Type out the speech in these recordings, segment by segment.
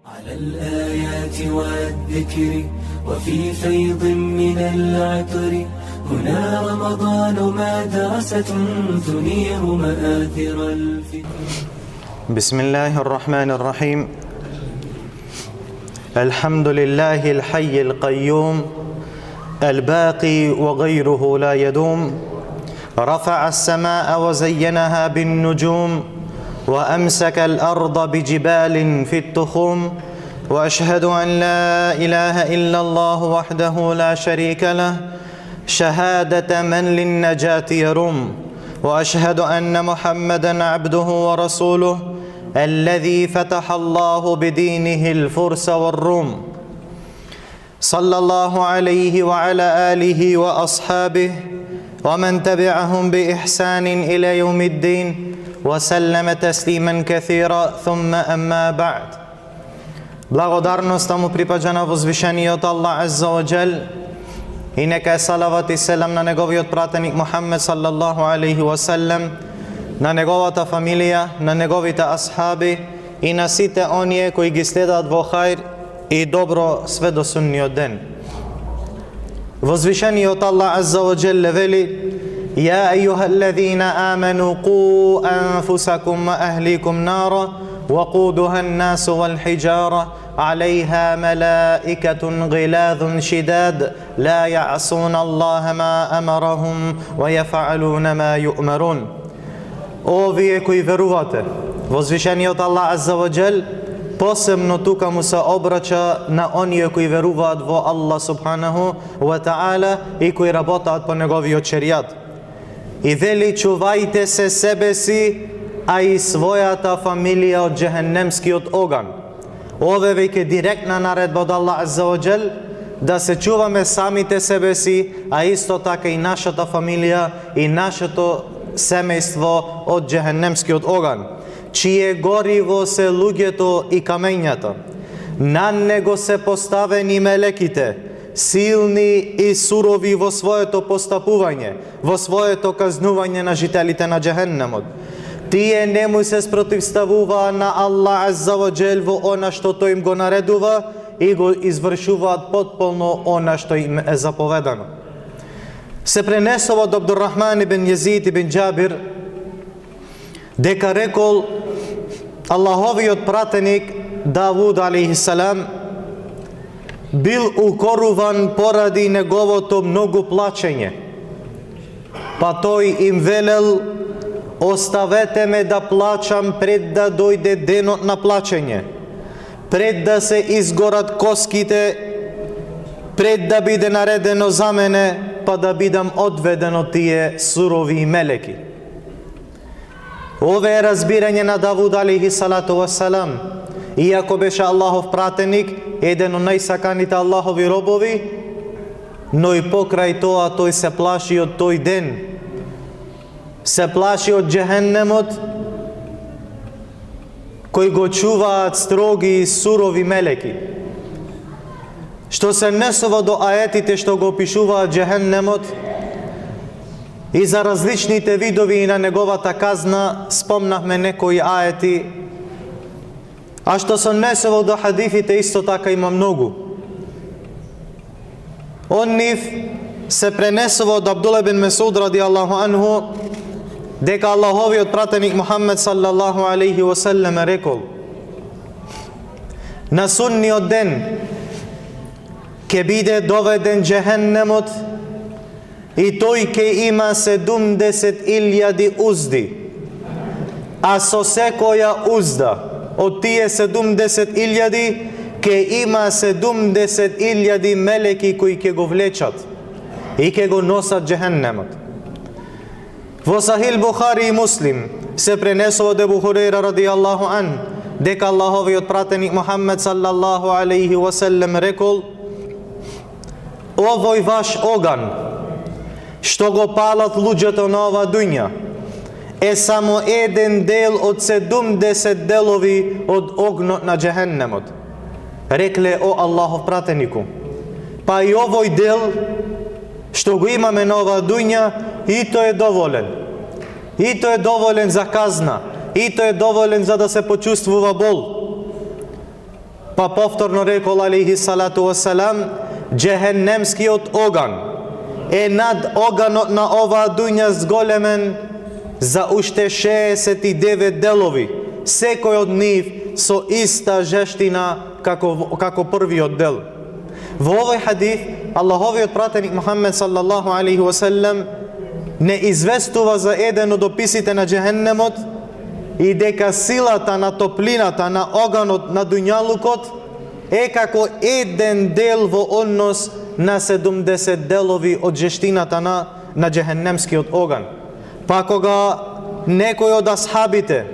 على الآيات والذكر وفي فيض من العطر هنا رمضان مدرسة تنير مآثر الفكر. بسم الله الرحمن الرحيم. الحمد لله الحي القيوم الباقي وغيره لا يدوم. رفع السماء وزينها بالنجوم وأمسك الأرض بجبال في التخوم. وأشهد أن لا إله إلا الله وحده لا شريك له شهادة من للنجاة يروم. وأشهد أن محمدًا عبده ورسوله الذي فتح الله بدينه الفرس والروم. صلى الله عليه وعلى آله وأصحابه ومن تبعهم بإحسان إلى يوم الدين وسلم تسليما كثيرا ثم أما بعد. Благодарноста му припаѓа на возвишениот Аллах Азза ва Джал и нека е салават и селам на неговиот пратеник Мухаммед саллаллаху алейхи ва саллем, на неговата фамилија, на неговите асхаби и на сите оние кои ги следат во хајр и добро све до сунниот ден. Возвишениот Аллах Азза ва Джал вели: يا أيها الذين آمنوا قوا أنفسكم وأهليكم نارا وقودها الناس والحجارة عليها ملائكة غلاظ شداد لا يعصون الله ما أمرهم ويفعلون ما يؤمرون. О вие кои верувате, возвишениот Аллах Азза ва Джал посебно тука му се обраќа на оние кои веруваат во Аллах субханаху ва таала и кои работаат по неговиот шеријат. И вели: чувајте се себе си, а и својата фамилија од джехеннемскиот оган. Ове веќе директна наредба од Аллах Азза ва Джал да се чуваме самите себе си, а исто така и нашата фамилија и нашето семејство од джехеннемскиот оган, чие гориво се луѓето и камењата. На него се поставени мелеките, силни и сурови во своето постапување, во своето казнување на жителите на джехеннемот. Тие не му се спротивставуваа на Аллах Азза ва Джал во она што тој им го наредува и го извршуваат потполно она што им е заповедано. Се пренесува од Абдуррахман ибн Језид ибн Џабир дека рекол Аллаховиот пратеник Давуд алейхи салам бил укоруван поради неговото многу плачење. Па тој им велел: оставете ме да плачам пред да дојде денот на плачење, пред да се изгорат коските, пред да биде наредено за мене, па да бидам одведен од тие сурови мелеки. Ове е разбирање на Давуд алейхи салату вассалам. Иако беше Аллахов пратеник, еден од најсаканите Аллахови робови, но и покрај тоа тој се плаши од тој ден. Се плаши од джехеннемот, кои го чуваат строги и сурови мелеки. Што се несува до аетите што го опишуваат джехеннемот и за различните видови и на неговата казна, спомнахме некои аети, а што се несува до хадифите исто така има многу. Он нив се пренесува од Абдулла бин Месуд ради Аллаху анху дека Аллаховиот пратеник Мухаммед саллаллаху алейхи ва саллем рекол: на судниот ден ќе биде доведен джехеннемот и тој ќе има 70.000 узди, а со секоја узда од тие 70.000 ќе има 70.000 мелеки кои ќе го влечат и ќе го носат джехеннемот. Во Сахил Бухари и Муслим се пренесува од Ебу Хурейра ради Аллаху ан дека Аллаховиот пратеник Мухаммед саллаллаху алейхи ва саллем рекол: овој ваш оган што го палат луѓето на ова дуња е само еден дел од 70 делови од огнот на джехеннемот. Рекле: о Аллахов пратенику, па и овој дел што го имаме на ова дуња, и тој е доволен. И тој е доволен за казна, и тој е доволен за да се почувствува бол. Па повторно рекол алейхи салату вассалам, джехеннемскиот оган е над оганот на оваа дуња зголемен за уште 69 делови, секој од нив со иста жештина како првиот дел. Во овој хадис, Аллаховиот пратеник Мухаммед саллаллаху алейхи васелем не известува за еден од описите на джехеннемот и дека силата на топлината на оганот на дуњалукот е како еден дел во однос на 70 делови од жештината на джехеннемскиот оган. Па кога некој од асхабите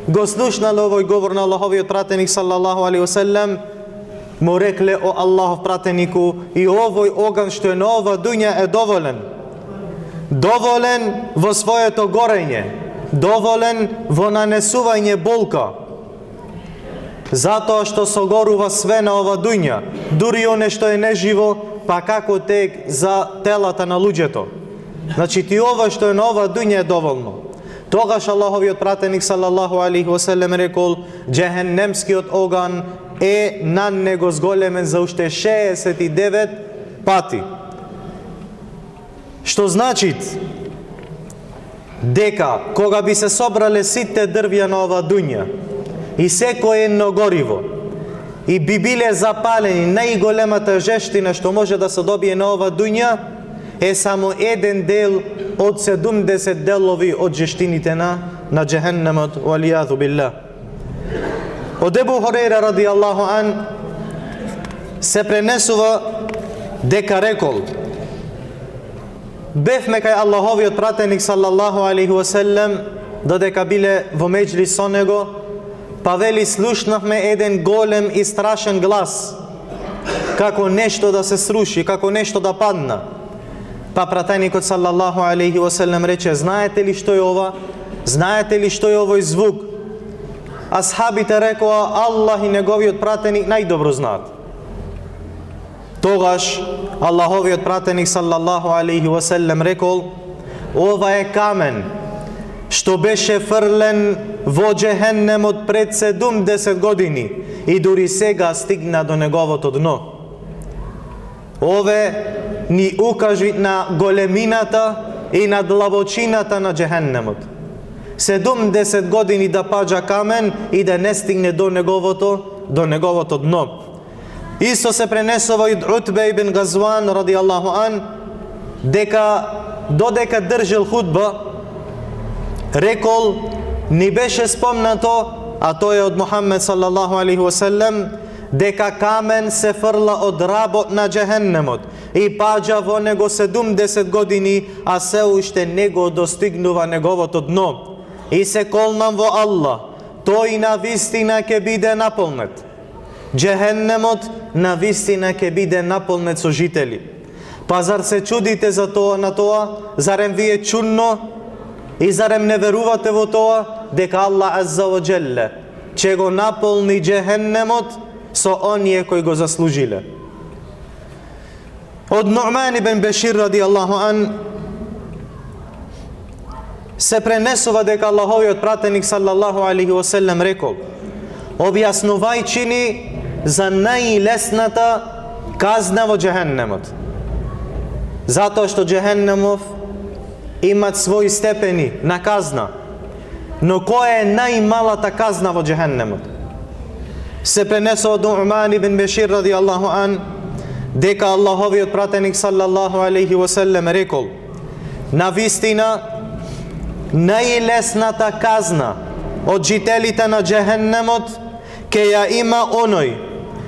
го слушнале овој говор на Аллаховиот пратеник саллаллаху алейхи васелем, му рекле: о Аллахов пратенику, и овој оган што е на ова дуња е доволен во своето горење, доволен во нанесување болка, затоа што согорува све на ова дуња, дури оне што е неживо, па како тек за телата на луѓето. Значи ти ова што е на ова дуња е доволно. Тогаш Аллаховиот пратеник саллаллаху алейхи васелем рекол: джехеннемскиот оган е на него зголемен за уште 69 пати. Што значи дека кога би се собрале сите дрвја на ова дуња и секој едно гориво и би биле запалени најголемата жештина што може да се добие на ова дуња, е само еден дел од 70 делови од жештините на джехеннемот, валијазу билlah. Од Ебу Хурейра радијаллаху ан се пренесува дека рекол: бевме кај Аллаховиот пратеник саллаллаху алейхи васелем, додека биле во меџлис со него, па вели слушнавме еден голем и страшен глас, како нешто да се сруши, како нешто да падна. Па пратеникот саллаллаху алейхи васелем рече: знаете ли што е ова? Знаете ли што е овој звук? Асхабите рекоа: Аллах и неговиот пратеник најдобро знаат. Тогаш Аллаховиот пратеник саллаллаху алейхи васелем рекол: ова е камен што беше фрлен во джехеннемот пред 70 години и дури сега стигна до неговото дно. Ове ни укажи на големината и на длабочината на джехеннемот. 70 години да паѓа камен и да не стигне до неговото дно. Исто се пренесува од Утбе ибн Газван радијаллаху ан, дека додека држел худба, рекол: ни беше спомнато, а тој е од Мухаммед саллаллаху алейхи васелем, дека камен се фрла од работ на джехеннемот и паѓа во него 70 години, а се уште не го достигнува неговото дно. И се колнам во Аллах, тој на вистина ќе биде наполнет. Джехеннемот на вистина ќе биде наполнет со жители. Па зар се чудите за тоа на тоа? Зарем ви е чудно? И зарем не верувате во тоа дека Аллах азза ва джелле ќе го наполни джехеннемот со оние кои го заслужиле? Од Нуъман ибн Бешир радијаллаху ан се пренесува дека Аллаховиот пратеник саллаллаху алейхи васелем рекол: објаснувајќи ни за најлесната казна во джехеннемот. Затоа што джехеннемов имат своји степени на казна. Но која е најмалата казна во джехеннемот? Се пренесува од Нуъман ибн Бешир радијаллаху ан дека Аллаховиот пратеник саллаллаху алейхи васелем рекол: на вистина најлесната казна од жителите на джехеннемот ке ја има оној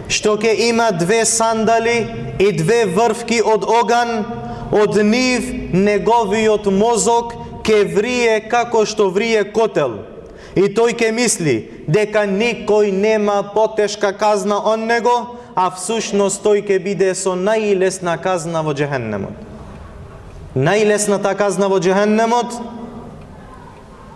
што ке има 2 сандали и 2 врвки од оган, од нив неговиот мозок ке врие како што врие котел. И тој ке мисли дека никој нема потешка казна од него, а всушност тој ке биде со најлесна казна во джехеннемот. Најлесната казна во джехеннемот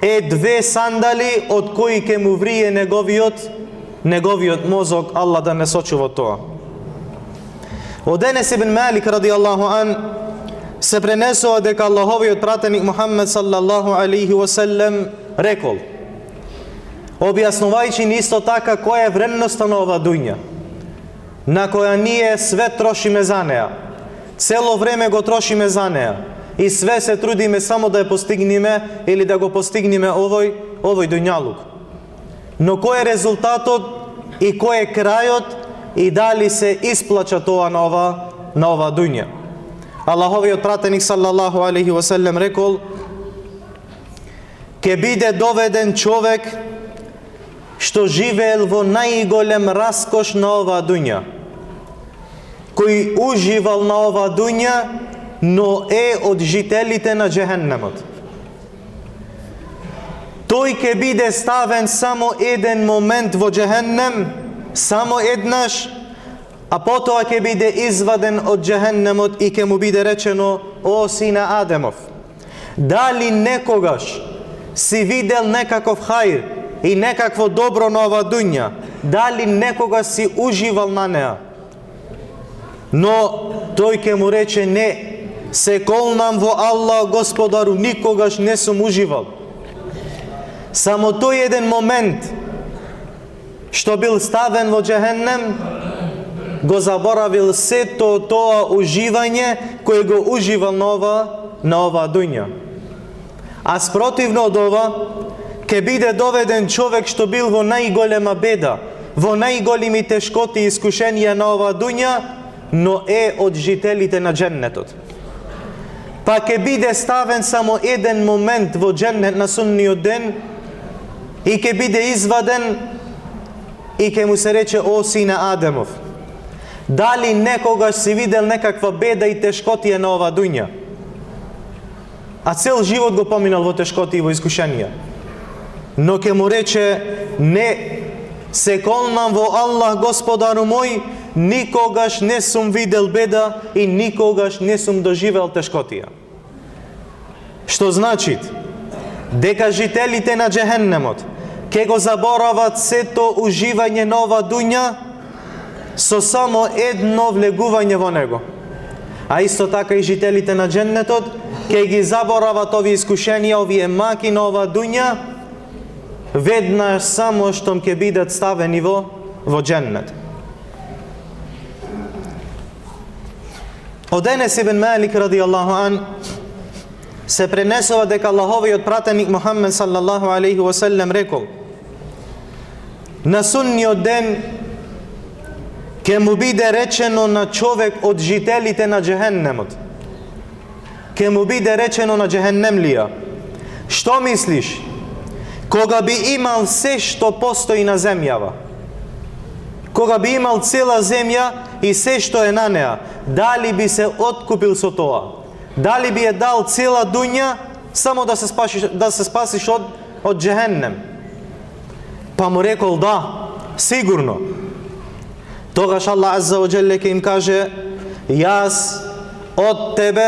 е 2 сандали од кои ке му врие неговиот мозок. Аллах да не сочува тоа. Од Енес ибн Малик радијаллаху ан се пренесува дека Аллаховиот пратеник Мухаммед саллаллаху алейхи васелем рекол, објаснувајќи ни исто така која е вредноста на ова дуња. на која ние све трошиме за неа. Цело време го трошиме за неа. И све се трудиме само да ја постигнеме или да го постигнеме овој дуњалук. Но кој е резултатот и кој е крајот и дали се исплача тоа на ова дуња? Аллаховиот пратеник саллаллаху алейхи ва селем рекол: ке биде доведен човек што живеел во најголем раскош на оваа дуња, кој уживал на оваа дуња, но е од жителите на џехеннемот. Тој ќе биде ставен само еден момент во џехеннем, само еднаш, а потоа ќе биде изваден од џехеннемот и ќе му биде речено: о сине Адемов, дали некогаш си видел некаков хајр и некакво добро на оваа дуња? Дали некогаш си уживал на неа? Но тој ќе му рече: не, се колнам во Аллах Господару, никогаш не сум уживал. Само тој еден момент што бил ставен во џехеннем, го заборавил сето тоа уживање кое го уживал на оваа дуња. А спротивно од ова, ќе биде доведен човек што бил во најголема беда, во најголеми тешкоти и искушенија на оваа дуња, но е од жителите на џеннетот. Па ќе биде ставен само еден момент во џеннет на судниот ден и ќе биде изваден и ќе му се рече: о сине Адемов, дали некогаш си видел некаква беда и тешкотија на оваа дуња? А цел живот го поминал во тешкоти и во искушенија. Но ќе му рече: не, се колнам во Аллах Господару мој, никогаш не сум видел беда и никогаш не сум доживел тешкотија. Што значи дека жителите на џехеннемот ќе го заборават сето уживање на оваа дуња со само едно влегување во него. А исто така и жителите на џеннетот ќе ги заборават овие искушенија, овие маки на оваа дуња, веднаш само штом ќе бидат ставени во џеннет. Од Енес ибн Малик радијаллаху ан се пренесува дека Аллаховиот пратеник Мухаммед саллаллаху алейхи ва селем рекол: на судниот ден ќе му биде речено на човек од жителите на џехеннемот, ќе му биде речено на џехеннемлија: што мислиш, кога би имал се што постои на земјава, кога би имал цела земја и се што е на неа, дали би се откупил со тоа? Дали би е дал цела дуња само да се спасиш од џехеннем? Па му рекол: да, сигурно. Тогаш Аллах азза ва џелле ќе им каже: јас од тебе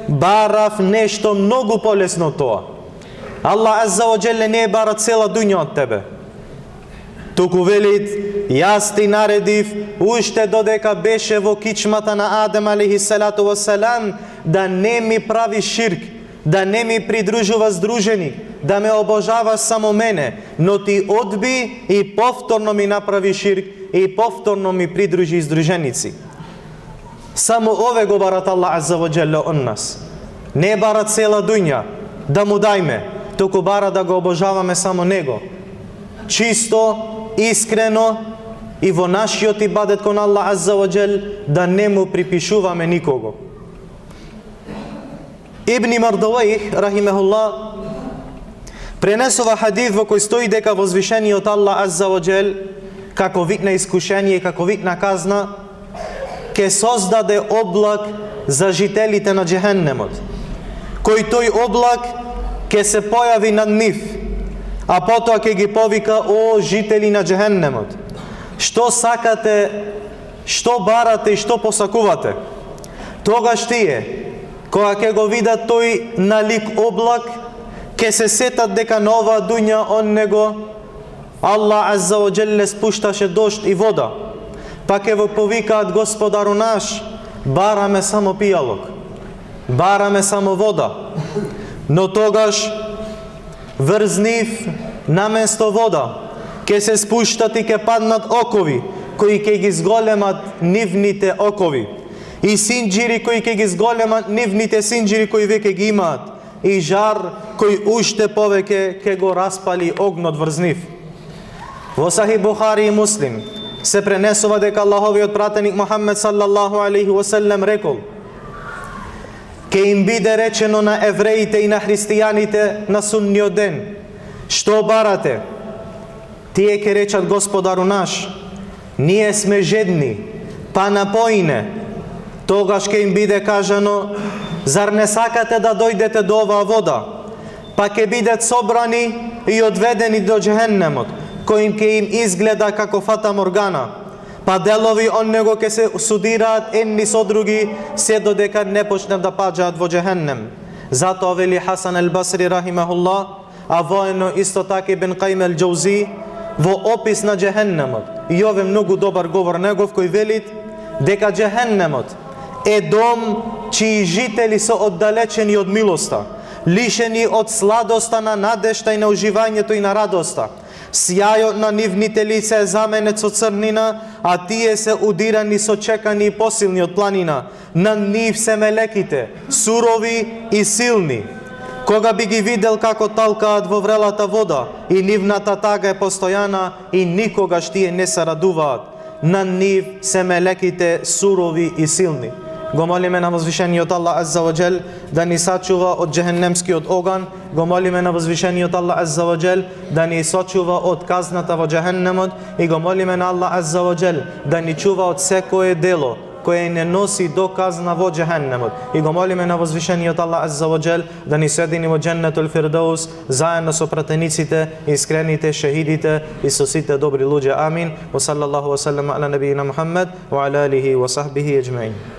барав нешто многу полесно од тоа. Аллах азза ва џелле не бара цела дуња од тебе, туку велит: јас ти наредив уште додека беше во кичмата на Адем алейхи салату ва салам да не ми прави ширк, да не ми придружува здруженик, да ме обожава само мене, но ти одби и повторно ми направи ширк и повторно ми придружи здруженици. Само ове го барат Аллах азза ва џелле од нас. Не бара цела дуња да му дајме, туку бара да го обожаваме само него, чисто, искрено и во нашиот ибадет кон Аллах азза ва џел да не му припишуваме никого. Ибн Мардавајх рахимехуллах пренесува хадис во кој стои дека возвишениот Аллах азза ва џел, како вид на искушение и како вид на казна, ќе создаде облак за жителите на џехеннемот, кој тој облак ќе се појави над нив, а потоа ќе ги повика: о жители на џехеннемот, што сакате, што барате и што посакувате? Тогаш тие, кога ќе го видат тој налик облак, ќе се сетат дека на оваа дуња он него Аллах азза ва џелле спушташе дожд и вода, па ќе го повикаат: Господару наш, бараме само пијалок, бараме само вода. Но тогаш врз нив наместо вода ќе се спуштат и ќе паднат окови, кои ќе ги зголемат нивните окови, и синџири кои ќе ги зголемат нивните синџири кои веќе ги имаат, и жар кој уште повеќе ќе го распали огнот врз нив. Во Сахих Бухари и Муслим се пренесува дека Аллаховиот пратеник Мухаммед саллаллаху алейхи васелем рекол: ке им биде речено на евреите и на христијаните на судниот ден: што барате? Тие ќе речат: Господару наш, ние сме жедни, па напоине. Тогаш ќе им биде кажано: зар не сакате да дојдете до оваа вода? Па ќе бидат собрани и одведени до џехеннемот, кој ќе им изгледа како фата моргана. Па делови од него ќе се судираат едни со други, се додека не почнат да паѓаат во џехеннем. Затоа вели Хасан ел-Басри рахимахуллах, а воено исто така Ибн Каим ел-Џаузи во опис на џехеннемот. И ове многу добар говор негов, кој вели дека џехеннемот е дом чии жители се оддалечени од милоста, лишени од сладоста на надежта и на уживањето и на радоста. Сјајот на нивните лица е заменет со црнина, а тие се удирани со чекани и посилни од планина. На нив се мелеките, сурови и силни. Кога би ги видел како талкаат во врелата вода, и нивната тага е постојана, и никогаш тие не се радуваат. На нив се мелеките сурови и силни. Го молиме на возвишениот Аллах Азза ва Џел да ни сачува од џехеннемскиот оган. Го молиме на возвишениот Аллах Азза ва Џел да ни сочува од казната во џехеннемот. И го молиме на Аллах Азза ва Џел да ни чува од секое дело кое не носи до казна во џехеннемот. И го молиме на возвишениот Аллах Азза ва Џел да ни соедини во Џеннетул Фирдаус заедно со пратениците, искрените, шехидите и со сите добри луѓе. Амин. Wa sallallahu wa sallam ala nabiyina Muhammad wa ala alihi wa sahbihi ajma'in.